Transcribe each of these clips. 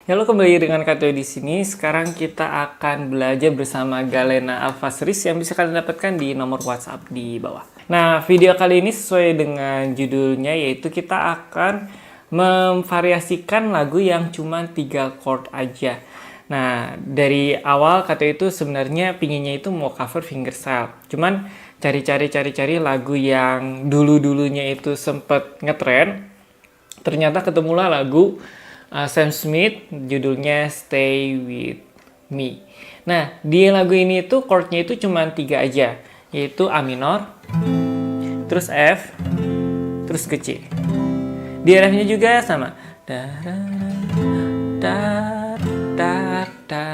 Halo, kembali dengan Kateo di sini. Sekarang kita akan belajar bersama Galena Alpha Series yang bisa kalian dapatkan di nomor WhatsApp di bawah. Nah, video kali ini sesuai dengan judulnya, yaitu kita akan memvariasikan lagu yang cuma 3 chord aja. Nah, dari awal Kateo itu sebenarnya pinginnya itu mau cover fingerstyle. Cuman cari lagu yang dulu-dulunya itu sempet ngetren. Ternyata ketemulah lagu Sam Smith, judulnya Stay With Me. Nah, di lagu ini tuh chordnya itu cuma 3 aja, yaitu A minor, terus F, terus ke C. Di F-nya juga sama. Da, da, da, da.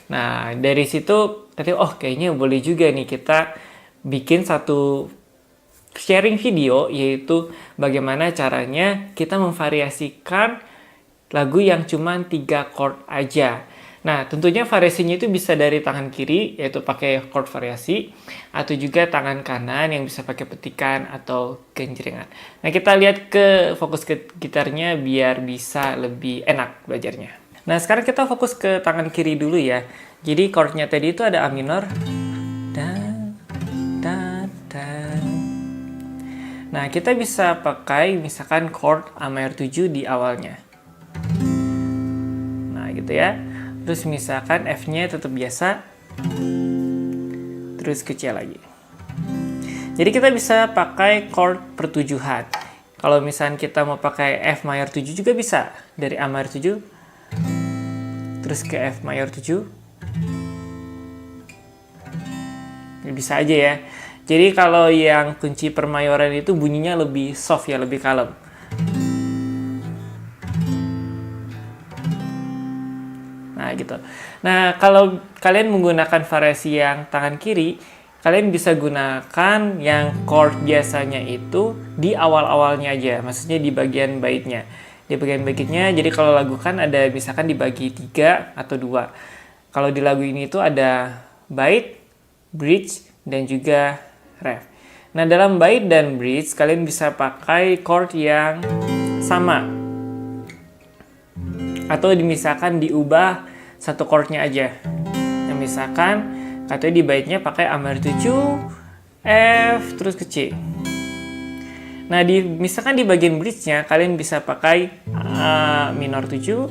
Nah, dari situ tadi kayaknya boleh juga nih kita bikin satu sharing video, yaitu bagaimana caranya kita memvariasikan lagu yang cuma 3 chord aja. Nah, tentunya variasinya itu bisa dari tangan kiri, yaitu pakai chord variasi, atau juga tangan kanan yang bisa pakai petikan atau genjrengan. Nah, kita lihat ke fokus ke gitarnya biar bisa lebih enak belajarnya. Nah, sekarang kita fokus ke tangan kiri dulu ya. Jadi chordnya tadi itu ada A minor, dan, dan. Nah, kita bisa pakai misalkan chord A mayor 7 di awalnya. Nah, gitu ya. Terus misalkan F-nya tetap biasa. Terus ke C lagi. Jadi kita bisa pakai chord pertujuhan. Kalau misalkan kita mau pakai F mayor 7 juga bisa. Dari A mayor 7. Terus ke F mayor 7. Ya, bisa aja ya. Jadi kalau yang kunci permayoran itu bunyinya lebih soft ya, lebih kalem. Nah gitu. Nah, kalau kalian menggunakan variasi yang tangan kiri, kalian bisa gunakan yang chord biasanya itu di awal-awalnya aja. Maksudnya di bagian baitnya. Di bagian baitnya, jadi kalau lagu kan ada misalkan dibagi 3 atau 2. Kalau di lagu ini itu ada bait, bridge, dan juga ref. Nah, dalam bait dan bridge kalian bisa pakai chord yang sama. Atau misalkan diubah satu chordnya aja. Yang misalkan katanya di baitnya pakai A mayor 7, F, terus ke C. Nah, misalkan di bagian bridge-nya kalian bisa pakai A minor 7,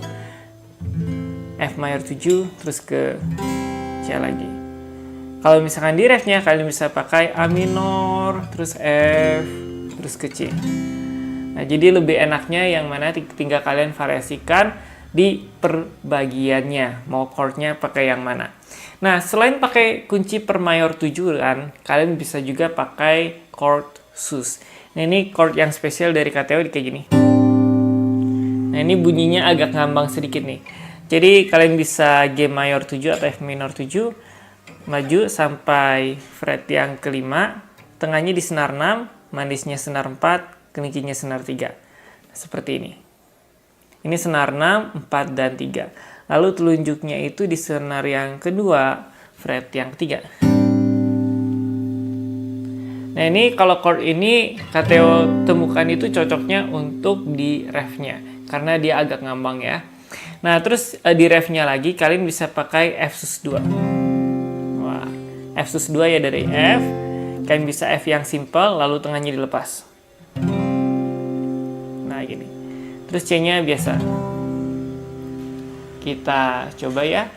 F mayor 7, terus ke C lagi. Kalau misalkan di refnya kalian bisa pakai A minor, terus F, terus ke C. Nah, jadi lebih enaknya yang mana tinggal kalian variasikan di perbagiannya, mau chordnya pakai yang mana. Nah, selain pakai kunci per mayor 7 kan, kalian bisa juga pakai chord sus. Nah, ini chord yang spesial dari Kateo kayak gini. Nah, ini bunyinya agak ngambang sedikit nih. Jadi kalian bisa G mayor 7 atau F minor 7, maju sampai fret yang kelima, tengahnya di senar 6, manisnya senar 4, kelincinya senar 3. Nah, seperti ini. Ini senar 6, 4, dan 3. Lalu telunjuknya itu di senar yang kedua, fret yang ketiga. Nah, ini kalau chord ini Kateo temukan itu cocoknya untuk di refnya, karena dia agak ngambang ya. Nah, terus di refnya lagi kalian bisa pakai F sus 2. F sus 2 ya, dari F. Kalian bisa F yang simple, lalu tengahnya dilepas. Nah, gini. Terus C-nya biasa. Kita coba ya.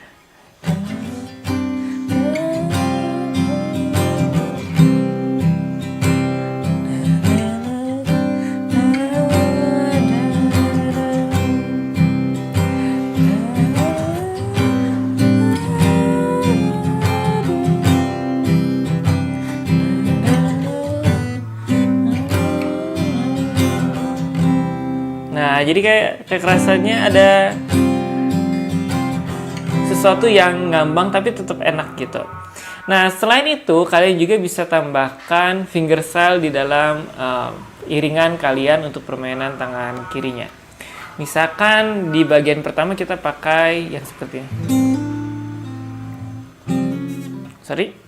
Nah, jadi kayak kekerasannya ada sesuatu yang ngambang tapi tetap enak gitu. Nah, selain itu kalian juga bisa tambahkan fingerstyle di dalam iringan kalian untuk permainan tangan kirinya. Misalkan di bagian pertama kita pakai yang seperti ini. Sorry.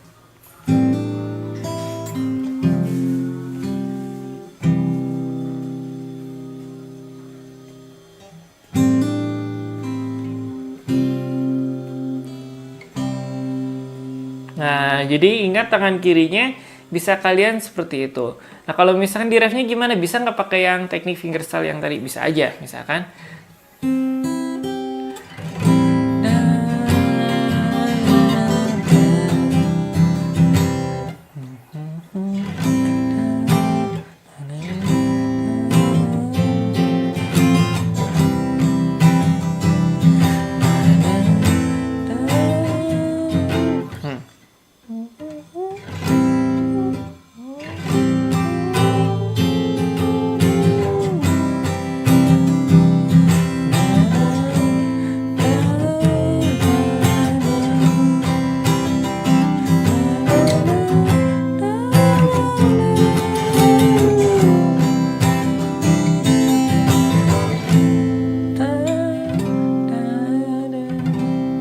Nah, jadi ingat tangan kirinya bisa kalian seperti itu. Nah, kalau misalkan di refnya gimana? Bisa nggak pakai yang teknik fingerstyle yang tadi? Bisa aja, misalkan.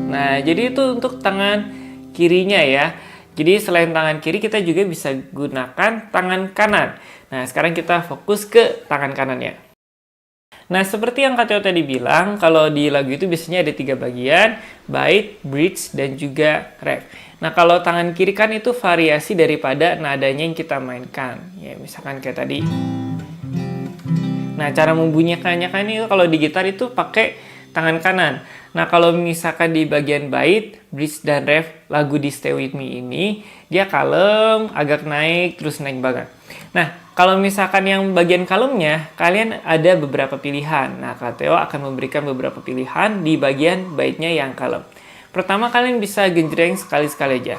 Nah, jadi itu untuk tangan kirinya ya. Jadi selain tangan kiri, kita juga bisa gunakan tangan kanan. Nah, sekarang kita fokus ke tangan kanannya. Nah, seperti yang Kak Teo tadi bilang, kalau di lagu itu biasanya ada 3 bagian, bait, bridge, dan juga ref. Nah, kalau tangan kiri kan itu variasi daripada nadanya yang kita mainkan. Ya, misalkan kayak tadi. Nah, cara membunyikannya kan itu kalau di gitar itu pakai tangan kanan. Nah, kalau misalkan di bagian bait, bridge, dan ref lagu di Stay With Me ini, dia kalem, agak naik, terus naik banget. Nah, kalau misalkan yang bagian kalemnya, kalian ada beberapa pilihan. Nah, Kak Teo akan memberikan beberapa pilihan di bagian baitnya yang kalem. Pertama, kalian bisa genjreng sekali-sekali aja.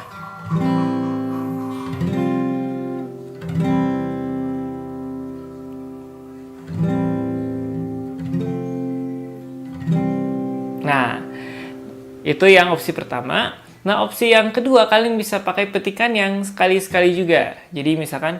Nah, itu yang opsi pertama. Nah, opsi yang kedua, kalian bisa pakai petikan yang sekali-sekali juga. Jadi, misalkan...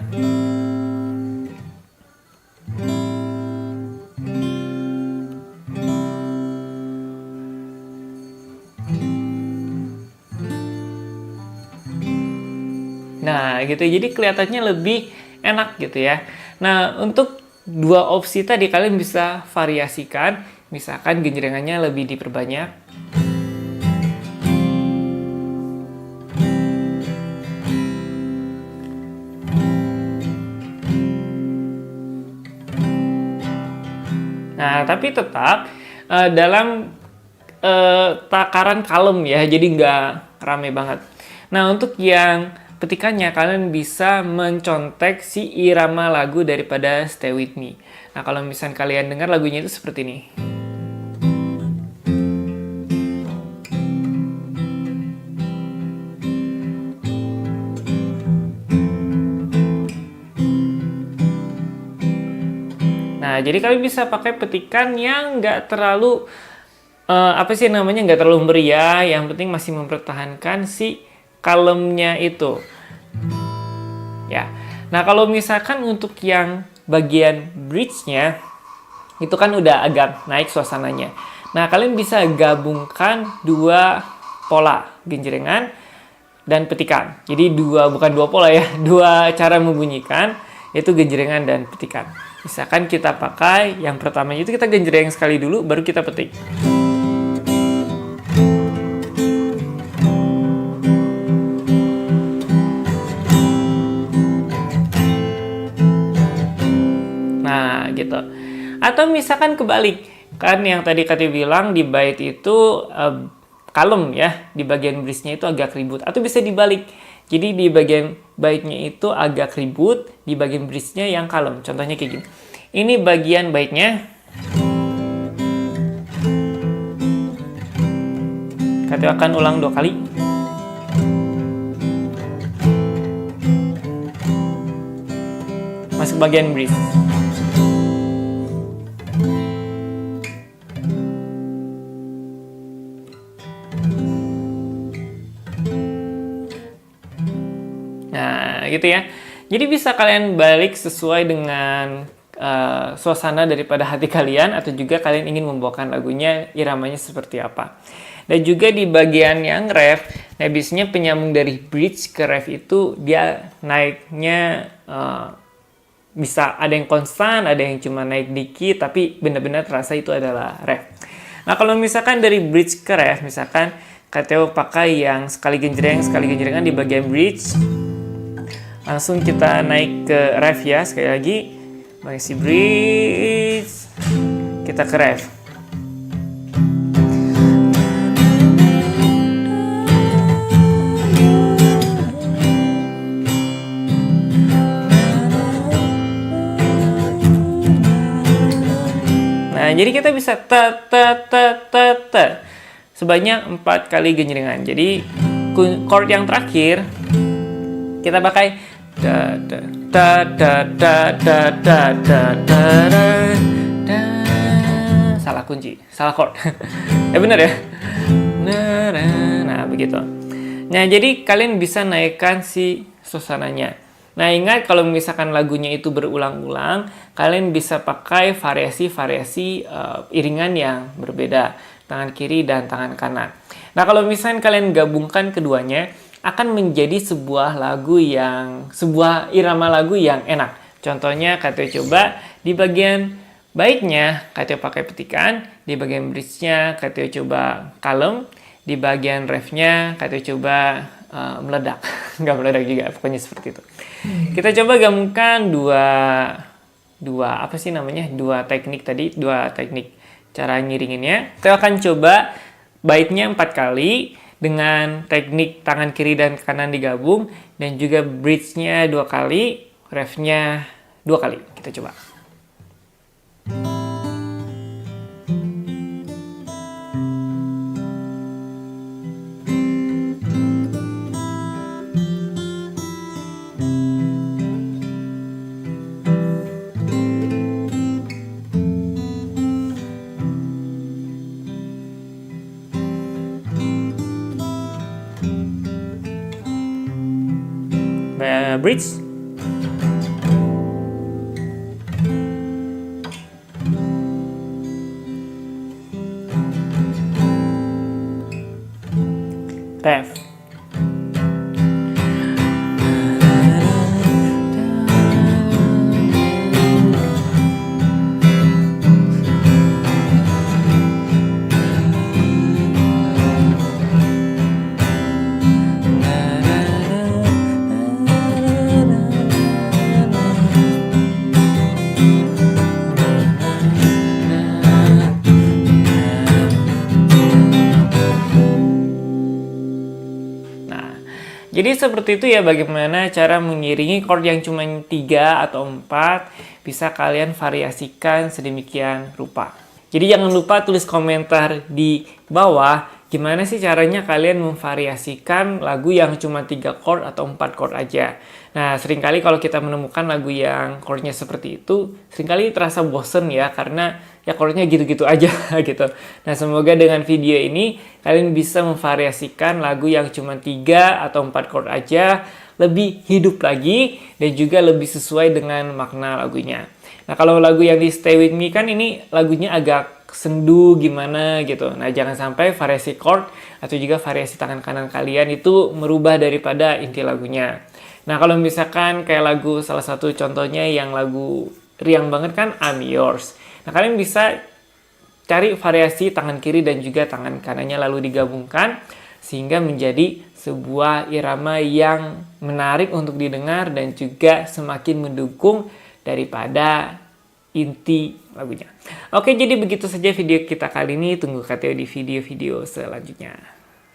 Nah, gitu. Jadi kelihatannya lebih enak gitu ya. Nah, untuk 2 opsi tadi kalian bisa variasikan. Misalkan genjrengannya lebih diperbanyak. Nah, tapi tetap dalam takaran kalem ya, jadi nggak rame banget. Nah, untuk yang petikannya, kalian bisa mencontek si irama lagu daripada Stay With Me. Nah, kalau misalnya kalian dengar lagunya itu seperti ini. Nah, jadi kalian bisa pakai petikan yang nggak terlalu nggak terlalu meriah, yang penting masih mempertahankan si kalemnya itu. Ya. Nah, kalau misalkan untuk yang bagian bridge-nya itu kan udah agak naik suasananya. Nah, kalian bisa gabungkan 2 pola, genjrengan dan petikan. Jadi bukan dua pola ya, 2 cara membunyikan, yaitu genjrengan dan petikan. Misalkan kita pakai yang pertama itu kita genjreng sekali dulu, baru kita petik. Nah, gitu. Atau misalkan kebalik. Kan yang tadi Kati bilang di bait itu kalem ya, di bagian bridge-nya itu agak ribut. Atau bisa dibalik. Jadi di bagian baitnya itu agak ribut, di bagian bridge-nya yang kalem. Contohnya kayak gini. Ini bagian baitnya. Kati akan ulang 2 kali. Masuk bagian bridge. Nah, gitu ya. Jadi bisa kalian balik sesuai dengan suasana daripada hati kalian, atau juga kalian ingin membawakan lagunya iramanya seperti apa. Dan juga di bagian yang ref, nah biasanya penyambung dari bridge ke ref itu dia naiknya bisa ada yang konstan, ada yang cuma naik dikit, tapi benar-benar terasa itu adalah ref. Nah, kalau misalkan dari bridge ke ref, misalkan KTO pakai yang sekali genjreng di bagian bridge. Langsung kita naik ke ref ya, sekali lagi. Mengisi bridge, kita ke ref. Nah, jadi kita bisa sebanyak 4 kali genjrengan. Jadi chord yang terakhir kita pakai salah kunci, salah chord. Benar ya? Nah, begitu. Nah, jadi kalian bisa naikkan si suasananya. Nah, ingat kalau misalkan lagunya itu berulang-ulang, kalian bisa pakai variasi-variasi iringan yang berbeda, tangan kiri dan tangan kanan. Nah, kalau misalkan kalian gabungkan keduanya, akan menjadi sebuah irama lagu yang enak. Contohnya, KTO coba di bagian baiknya, KTO pakai petikan, di bagian bridge-nya, KTO coba kalem, di bagian ref-nya, KTO coba meledak. Nggak meledak juga, pokoknya seperti itu. Kita coba gabungkan dua teknik tadi, dua teknik cara ngiringinnya. Kita akan coba baitnya 4 kali dengan teknik tangan kiri dan kanan digabung, dan juga bridge-nya 2 kali, ref-nya 2 kali. Kita coba. Bridge. Ref. Jadi seperti itu ya bagaimana cara mengiringi chord yang cuma 3 atau 4, bisa kalian variasikan sedemikian rupa. Jadi jangan lupa tulis komentar di bawah gimana sih caranya kalian memvariasikan lagu yang cuma 3 chord atau 4 chord aja. Nah, seringkali kalau kita menemukan lagu yang chordnya seperti itu, seringkali terasa bosen ya, karena ya chordnya gitu-gitu aja gitu. Nah, semoga dengan video ini kalian bisa memvariasikan lagu yang cuma 3 atau 4 chord aja, lebih hidup lagi dan juga lebih sesuai dengan makna lagunya. Nah, kalau lagu yang di Stay With Me kan ini lagunya agak sendu gimana gitu. Nah, jangan sampai variasi chord atau juga variasi tangan kanan kalian itu merubah daripada inti lagunya. Nah, kalau misalkan kayak lagu salah satu contohnya yang lagu riang banget kan I'm Yours. Nah, kalian bisa cari variasi tangan kiri dan juga tangan kanannya lalu digabungkan sehingga menjadi sebuah irama yang menarik untuk didengar dan juga semakin mendukung daripada inti lagunya. Oke, jadi begitu saja video kita kali ini. Tunggu KTO di video-video selanjutnya.